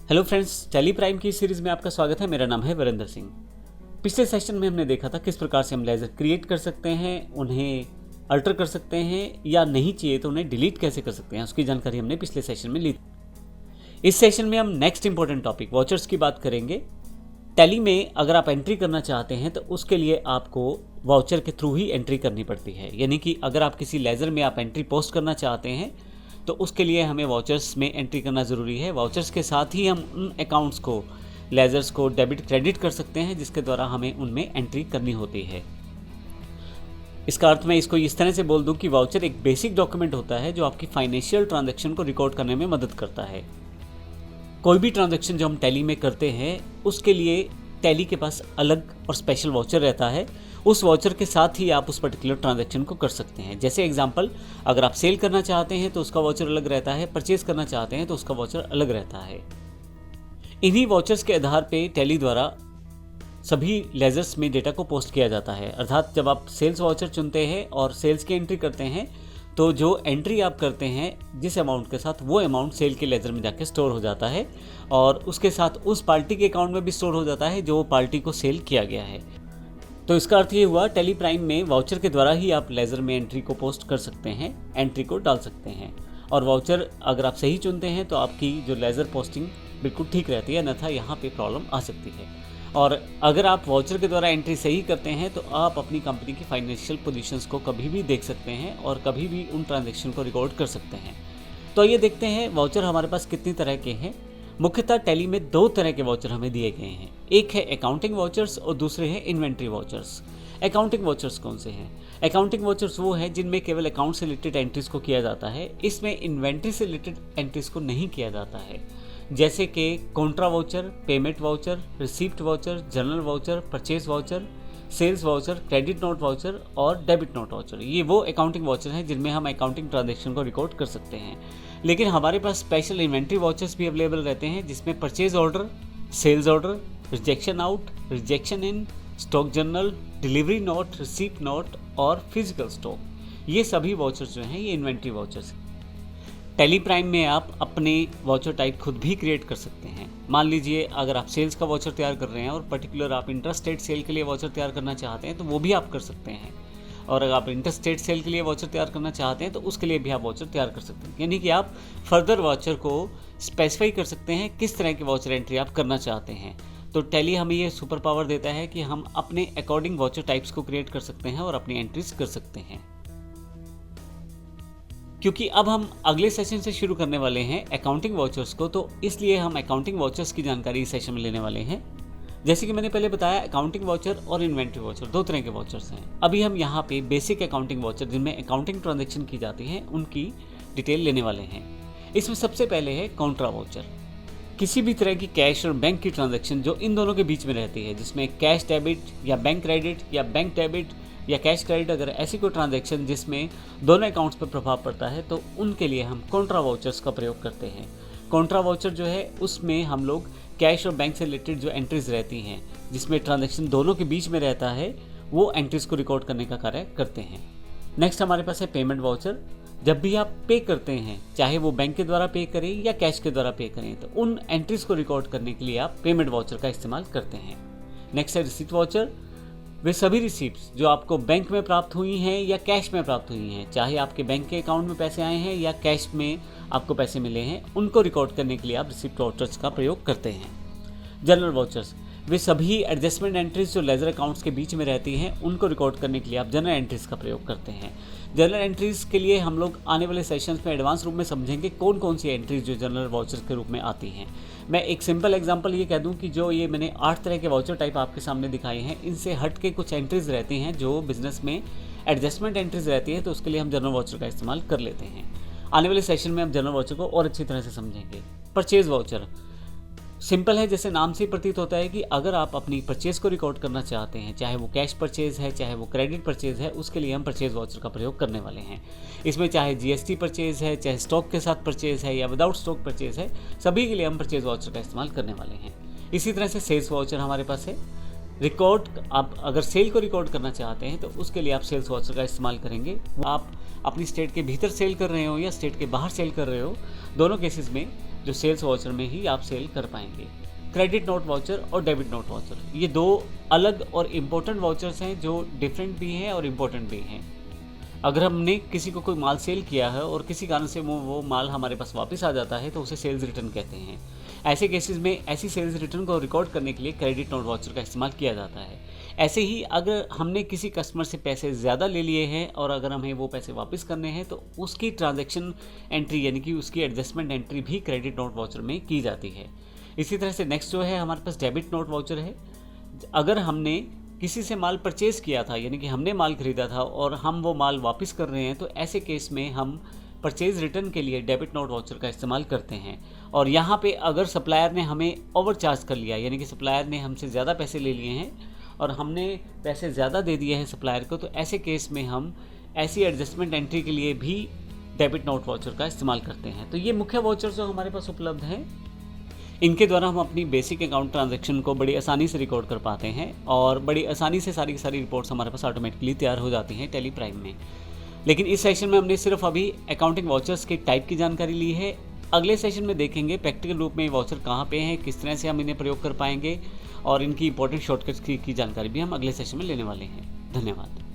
Hello friends, tally prime की series में आपका स्वागत है। मेरा नाम है वीरेंद्र सिंह। पिछले सेशन में हमने देखा था किस प्रकार से हम लेज़र क्रिएट कर सकते हैं, उन्हें अल्टर कर सकते हैं या नहीं चाहिए तो उन्हें डिलीट कैसे कर सकते हैं, उसकी जानकारी हमने पिछले सेशन में ली। इस सेशन में हम नेक्स्ट इंपॉर्टेंट टॉपिक वाउचर्स की बात करेंगे। टैली में अगर आप एंट्री करना चाहते हैं तो उसके लिए आपको वाउचर के थ्रू ही एंट्री करनी पड़ती है। यानी कि अगर आप किसी लेज़र में आप एंट्री पोस्ट करना चाहते हैं तो उसके लिए हमें वाउचर्स में एंट्री करना ज़रूरी है। वाउचर्स के साथ ही हम उन अकाउंट्स को, लेज़र्स को डेबिट क्रेडिट कर सकते हैं जिसके द्वारा हमें उनमें एंट्री करनी होती है। इसका अर्थ मैं इसको इस तरह से बोल दूं कि वाउचर एक बेसिक डॉक्यूमेंट होता है जो आपकी फाइनेंशियल ट्रांजैक्शन को रिकॉर्ड करने में मदद करता है। कोई भी ट्रांजैक्शन जो हम टैली में करते हैं उसके लिए टैली के पास अलग और स्पेशल वाउचर रहता है। उस वाउचर के साथ ही आप उस पर्टिकुलर ट्रांजैक्शन को कर सकते हैं। जैसे एग्जांपल, अगर आप सेल करना चाहते हैं तो उसका वाउचर अलग रहता है, परचेज करना चाहते हैं तो उसका वाउचर अलग रहता है। इन्हीं वाउचर्स के आधार पे टैली द्वारा सभी लेजर्स में डेटा को पोस्ट किया जाता है। अर्थात जब आप सेल्स वाउचर चुनते हैं और सेल्स की एंट्री करते हैं तो जो एंट्री आप करते हैं जिस अमाउंट के साथ, वो अमाउंट सेल के लेजर में जाके स्टोर हो जाता है और उसके साथ उस पार्टी के अकाउंट में भी स्टोर हो जाता है जो पार्टी को सेल किया गया है। तो इसका अर्थ ये हुआ, टैली प्राइम में वाउचर के द्वारा ही आप लेज़र में एंट्री को पोस्ट कर सकते हैं, एंट्री को डाल सकते हैं। और वाउचर अगर आप सही चुनते हैं तो आपकी जो लेज़र पोस्टिंग बिल्कुल ठीक रहती है, अन्यथा यहाँ पे प्रॉब्लम आ सकती है। और अगर आप वाउचर के द्वारा एंट्री सही करते हैं तो आप अपनी कंपनी की फाइनेंशियल पोजीशंस को कभी भी देख सकते हैं और कभी भी उन ट्रांजैक्शन को रिकॉर्ड कर सकते हैं। तो ये देखते हैं वाउचर हमारे पास कितनी तरह के हैं। मुख्यतः टैली में दो तरह के वाउचर हमें दिए गए हैं। एक है अकाउंटिंग वाउचर्स और दूसरे हैं इन्वेंट्री वाउचर्स। अकाउंटिंग वाउचर्स कौन से हैं? अकाउंटिंग वाउचर्स वो हैं जिनमें केवल अकाउंट से रिलेटेड एंट्रीज को किया जाता है। इसमें इन्वेंट्री से रिलेटेड एंट्रीज को नहीं किया जाता है, जैसे कि contra voucher, payment voucher, receipt voucher, general voucher, purchase voucher, sales voucher, credit note voucher और डेबिट नोट वाउचर। ये वो अकाउंटिंग वाउचर हैं जिनमें हम अकाउंटिंग ट्रांजैक्शन को रिकॉर्ड कर सकते हैं। लेकिन हमारे पास स्पेशल इन्वेंट्री वाउचर्स भी अवेलेबल रहते हैं जिसमें purchase order, sales order, rejection out, rejection in, stock journal, delivery note, receipt note और फिजिकल स्टॉक, ये सभी वाउचर्स जो हैं ये इन्वेंट्री वाउचर्स हैं। टैली प्राइम में आप अपने वाउचर टाइप खुद भी क्रिएट कर सकते हैं। मान लीजिए अगर आप सेल्स का वाउचर तैयार कर रहे हैं और पर्टिकुलर आप इंटरस्टेट सेल के लिए वाउचर तैयार करना चाहते हैं तो वो भी आप कर सकते हैं। और अगर आप इंटरस्टेट सेल के लिए वाउचर तैयार करना चाहते हैं तो उसके लिए भी आप वाउचर तैयार कर सकते हैं। यानी कि आप फर्दर वाउचर को स्पेसिफाई कर सकते हैं किस तरह की वाउचर एंट्री आप करना चाहते हैं। तो टैली हमें ये सुपर पावर देता है कि हम अपने अकॉर्डिंग वाउचर टाइप्स को क्रिएट कर सकते हैं और अपनी एंट्रीज कर सकते हैं। क्योंकि अब हम अगले सेशन से शुरू करने वाले हैं अकाउंटिंग वाउचर्स को, तो इसलिए हम अकाउंटिंग वाउचर्स की जानकारी इस सेशन में लेने वाले हैं। जैसे कि मैंने पहले बताया, अकाउंटिंग वाउचर और इन्वेंट्री वाउचर दो तरह के वाउचर्स हैं। अभी हम यहाँ पे बेसिक अकाउंटिंग वाउचर जिनमें अकाउंटिंग ट्रांजैक्शन की जाती है उनकी डिटेल लेने वाले हैं। इसमें सबसे पहले है कॉन्ट्रा वाउचर। किसी भी तरह की कैश और बैंक की ट्रांजैक्शन जो इन दोनों के बीच में रहती है, जिसमें कैश डेबिट या बैंक क्रेडिट या बैंक डेबिट या कैश क्रेडिट, अगर ऐसी कोई ट्रांजैक्शन जिसमें दोनों अकाउंट्स पर प्रभाव पड़ता है तो उनके लिए हम कॉन्ट्रा वाउचर्स का प्रयोग करते हैं। कॉन्ट्रा वाउचर जो है उसमें हम लोग कैश और बैंक से रिलेटेड जो एंट्रीज रहती हैं जिसमें ट्रांजैक्शन दोनों के बीच में रहता है वो एंट्रीज को रिकॉर्ड करने का कार्य करते हैं। नेक्स्ट हमारे पास है पेमेंट वाउचर। जब भी आप पे करते हैं, चाहे वो बैंक के द्वारा पे करें या कैश के द्वारा पे करें, तो उन एंट्रीज को रिकॉर्ड करने के लिए आप पेमेंट वाउचर का इस्तेमाल करते हैं। नेक्स्ट है रिसीप्ट वाउचर। वे सभी रिसीप्ट्स जो आपको बैंक में प्राप्त हुई हैं या कैश में प्राप्त हुई हैं, चाहे आपके बैंक के अकाउंट में पैसे आए हैं या कैश में आपको पैसे मिले हैं, उनको रिकॉर्ड करने के लिए आप रिसीप्ट वाउचर्स का प्रयोग करते हैं। जनरल वाउचर्स, वे सभी एडजस्टमेंट एंट्रीज जो लेजर अकाउंट्स के बीच में रहती हैं उनको रिकॉर्ड करने के लिए आप जनरल एंट्रीज का प्रयोग करते हैं। जनरल एंट्रीज के लिए हम लोग आने वाले सेशंस में एडवांस रूप में समझेंगे कौन कौन सी एंट्रीज जो जनरल वाउचर के रूप में आती हैं। मैं एक सिंपल एग्जांपल ये कह दूं कि जो ये मैंने 8 तरह के वाउचर टाइप आपके सामने दिखाए हैं, इनसे हट के कुछ एंट्रीज रहती हैं जो बिजनेस में एडजस्टमेंट एंट्रीज रहती है, तो उसके लिए हम जनरल वाउचर का इस्तेमाल कर लेते हैं। आने वाले सेशन में हम जनरल वाउचर को और अच्छी तरह से समझेंगे। परचेज वाउचर सिंपल है, जैसे नाम से ही प्रतीत होता है कि अगर आप अपनी परचेज को रिकॉर्ड करना चाहते हैं, चाहे वो कैश परचेज है चाहे वो क्रेडिट परचेज है, उसके लिए हम परचेज वाउचर का प्रयोग करने वाले हैं। इसमें चाहे जीएसटी परचेज है, चाहे स्टॉक के साथ परचेज है या विदाउट स्टॉक परचेज है, सभी के लिए हम परचेज वाउचर का इस्तेमाल करने वाले हैं। इसी तरह से सेल्स वाउचर हमारे पास है। रिकॉर्ड, आप अगर सेल को रिकॉर्ड करना चाहते हैं तो उसके लिए आप सेल्स वाउचर का इस्तेमाल करेंगे। आप अपनी स्टेट के भीतर सेल कर रहे हो या स्टेट के बाहर सेल कर रहे हो, दोनों केसेस में जो सेल्स वाउचर में ही आप सेल कर पाएंगे। क्रेडिट नोट वाउचर और डेबिट नोट वाउचर, ये दो अलग और इम्पोर्टेंट वाउचर्स हैं जो डिफरेंट भी हैं और इम्पोर्टेंट भी हैं। अगर हमने किसी को कोई माल सेल किया है और किसी कारण से वो माल हमारे पास वापस आ जाता है तो उसे सेल्स रिटर्न कहते हैं। ऐसे केसेस में ऐसी सेल्स रिटर्न को रिकॉर्ड करने के लिए क्रेडिट नोट वाउचर का इस्तेमाल किया जाता है। ऐसे ही अगर हमने किसी कस्टमर से पैसे ज़्यादा ले लिए हैं और अगर हमें वो पैसे वापस करने हैं तो उसकी ट्रांजैक्शन एंट्री यानी कि उसकी एडजस्टमेंट एंट्री भी क्रेडिट नोट वाउचर में की जाती है। इसी तरह से नेक्स्ट जो है हमारे पास डेबिट नोट वाउचर है। अगर हमने किसी से माल परचेज़ किया था यानी कि हमने माल खरीदा था और हम वो माल वापस कर रहे हैं तो ऐसे केस में हम परचेज़ रिटर्न के लिए डेबिट नोट वाउचर का इस्तेमाल करते हैं। और यहाँ पे अगर सप्लायर ने हमें ओवर चार्ज कर लिया यानी कि सप्लायर ने हमसे ज़्यादा पैसे ले लिए हैं और हमने पैसे ज़्यादा दे दिए हैं सप्लायर को, तो ऐसे केस में हम ऐसी एडजस्टमेंट एंट्री के लिए भी डेबिट नोट वाउचर का इस्तेमाल करते हैं। तो ये मुख्य वाउचर जो हमारे पास उपलब्ध हैं, इनके द्वारा हम अपनी बेसिक अकाउंट ट्रांजैक्शन को बड़ी आसानी से रिकॉर्ड कर पाते हैं और बड़ी आसानी से सारी की सारी रिपोर्ट्स हमारे पास ऑटोमेटिकली तैयार हो जाती हैं टैली प्राइम में। लेकिन इस सेशन में हमने सिर्फ अभी अकाउंटिंग वाउचर्स के टाइप की जानकारी ली है। अगले सेशन में देखेंगे प्रैक्टिकल रूप में ये वाउचर कहाँ पे हैं, किस तरह से हम इन्हें प्रयोग कर पाएंगे और इनकी इंपॉर्टेंट शॉर्टकट्स की जानकारी भी हम अगले सेशन में लेने वाले हैं। धन्यवाद।